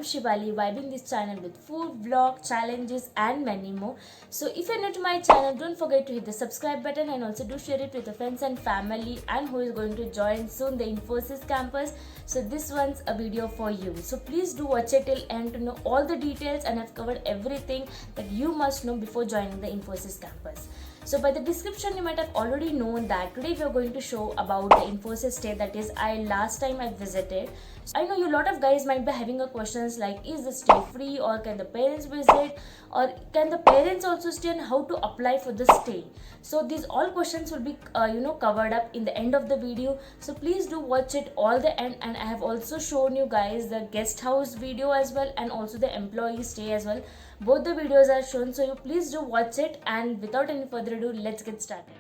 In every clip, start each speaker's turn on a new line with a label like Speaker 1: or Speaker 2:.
Speaker 1: Shivali, vibing this channel with food, vlog, challenges and many more. So if you're new to my channel, don't forget to hit the subscribe button and also do share it with your friends and family and who is going to join soon the Infosys Campus. So this one's a video for you. So please do watch it till end to know all the details, and I've covered everything that you must know before joining the Infosys Campus. So by the description you might have already known that today we are going to show about the Infosys stay that is last time I visited. So I know you lot of guys might be having a questions like, is the stay free or can the parents visit, or can the parents also stay, and how to apply for the stay. So these all questions will be covered up in the end of the video. So please do watch it all the end, and I have also shown you guys the guest house video as well and also the employee stay as well. Both the videos are shown, so you please do watch it, and without any further ado, let's get started.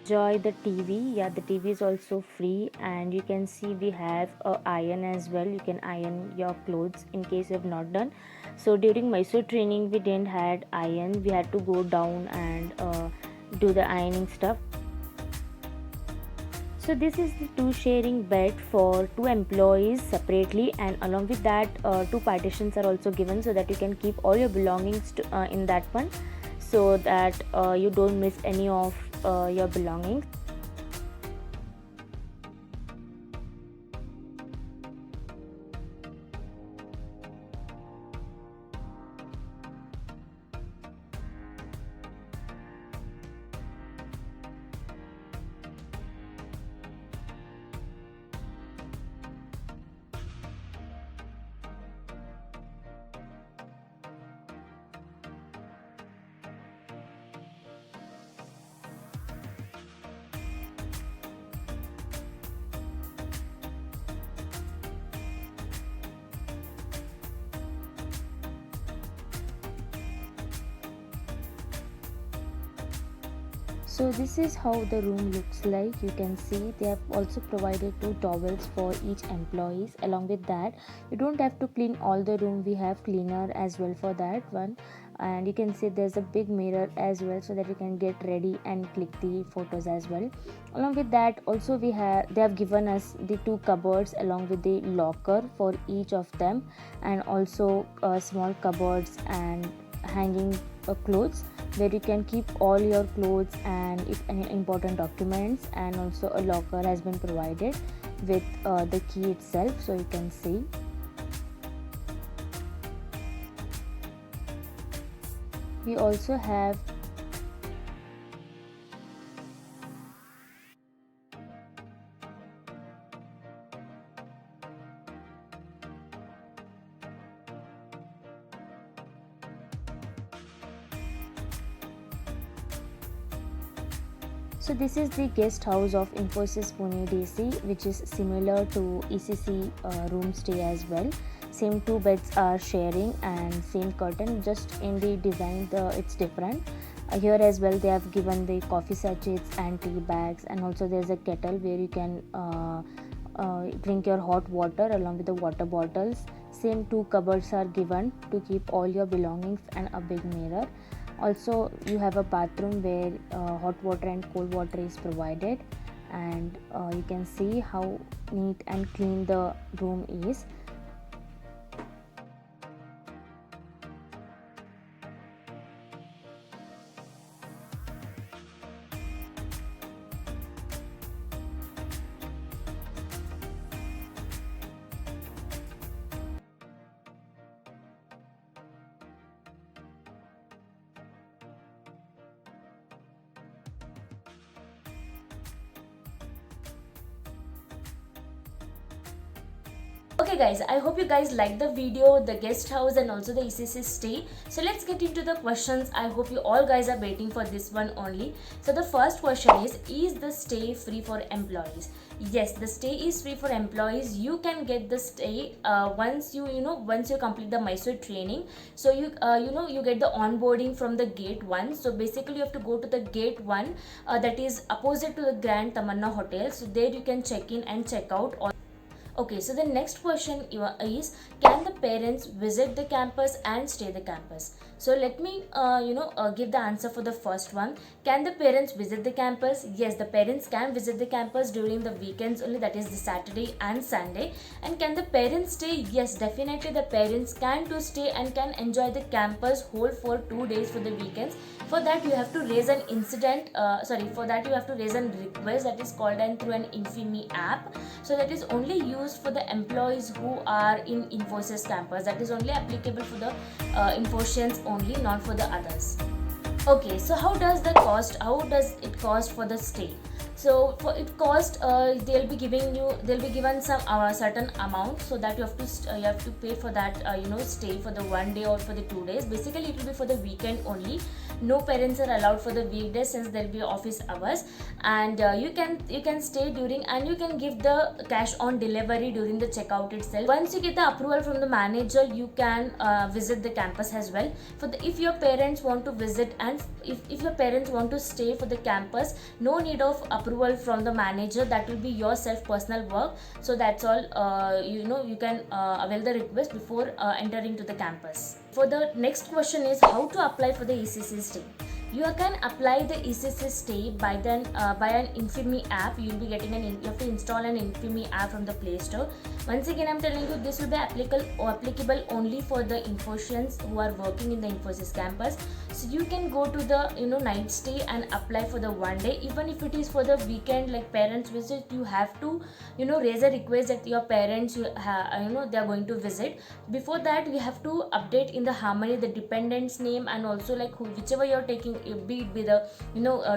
Speaker 2: Enjoy the TV. Yeah, the TV is also free, and you can see we have a iron as well. You can iron your clothes in case you have not done. So during Mysore training we didn't had iron. We had to go down and do the ironing stuff. So this is the two sharing bed for two employees separately, and along with that two partitions are also given so that you can keep all your belongings in that one, so that you don't miss any of your belongings. So this is how the room looks like. You can see they have also provided two towels for each employees. Along with that, you don't have to clean all the room. We have cleaner as well for that one, and you can see there's a big mirror as well so that you can get ready and click the photos as well. Along with that, also they have given us the two cupboards along with the locker for each of them, and also small cupboards and hanging clothes where you can keep all your clothes and if any important documents, and also a locker has been provided with the key itself, so you can see. We also have So this is the guest house of Infosys Pune DC, which is similar to ECC room stay as well. Same two beds are sharing and same curtain, just in the design it's different. Here as well they have given the coffee sachets and tea bags, and also there's a kettle where you can drink your hot water along with the water bottles. Same two cupboards are given to keep all your belongings and a big mirror. Also you have a bathroom where hot water and cold water is provided, and you can see how neat and clean the room is.
Speaker 1: Okay guys, I hope you guys liked the video, the guest house and also the ECC stay. So let's get into the questions. I hope you all guys are waiting for this one only. So the first question is the stay free for employees? Yes, the stay is free for employees. You can get the stay once you complete the Mysore training. So you get the onboarding from the gate 1. So basically you have to go to the gate 1 that is opposite to the Grand Tamanna Hotel. So there you can check in and check out. Okay, so the next question is, can the parents visit the campus and stay the campus? So let me give the answer for the first one. Can the parents visit the campus? Yes, the parents can visit the campus during the weekends only, that is the Saturday and Sunday. And can the parents stay? Yes, definitely the parents can to stay and can enjoy the campus whole for 2 days for the weekends. For that you have to raise an for that you have to raise a request that is called through an Infimi app. So that is only used for the employees who are in Infosys campus. That is only applicable for the Infosians only, not for the others. Okay, so how does it cost for the stay? So for it cost, they'll be given some certain amount, so that you have to pay for that stay for the 1 day or for the 2 days. Basically it will be for the weekend only. No parents are allowed for the weekdays since there will be office hours, and you can stay during, and you can give the cash on delivery during the checkout itself. Once you get the approval from the manager, you can visit the campus as well. If your parents want to visit and if your parents want to stay for the campus, no need of approval from the manager. That will be your personal work. So that's all. You can avail the request before entering to the campus. For the next question is, how to apply for the ECC stay? You can apply the ECC stay by an Infimi app. You will be getting you have to install an Infimi app from the Play Store. Once again, I'm telling you, this will be applicable only for the Infosians who are working in the Infosys campus. So you can go to the night stay and apply for the 1 day. Even if it is for the weekend, like parents visit, you have to raise a request that your parents they are going to visit. Before that, you have to update in the Harmony the dependent's name, and also like whichever you're taking, be it be the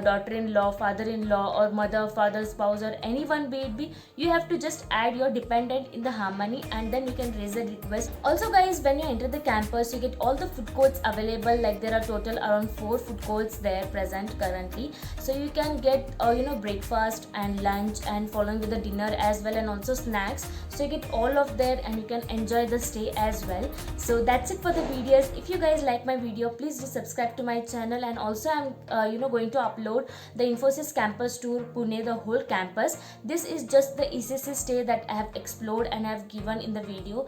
Speaker 1: daughter-in-law, father-in-law, or mother, father, spouse, or anyone be it be, you have to just add your dependent in the Harmony, and then you can raise a request. Also guys, when you enter the campus, you get all the food courts available. Like there are total around 4 food courts there present currently. So you can get breakfast and lunch, and following with the dinner as well, and also snacks. So you get all of there, and you can enjoy the stay as well. So that's it for the videos. If you guys like my video, please do subscribe to my channel. And also I'm going to upload the Infosys Campus Tour Pune, the whole campus. This is just the ECC stay that I have explored and I have given in the video.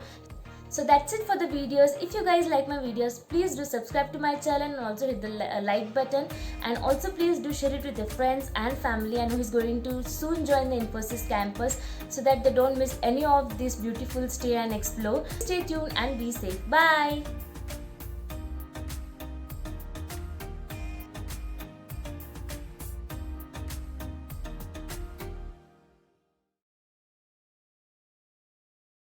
Speaker 1: So that's it for the videos. If you guys like my videos, please do subscribe to my channel and also hit the like button, and also please do share it with your friends and family, and who is going to soon join the Infosys campus, so that they don't miss any of this beautiful stay and explore. Stay tuned and be safe. Bye.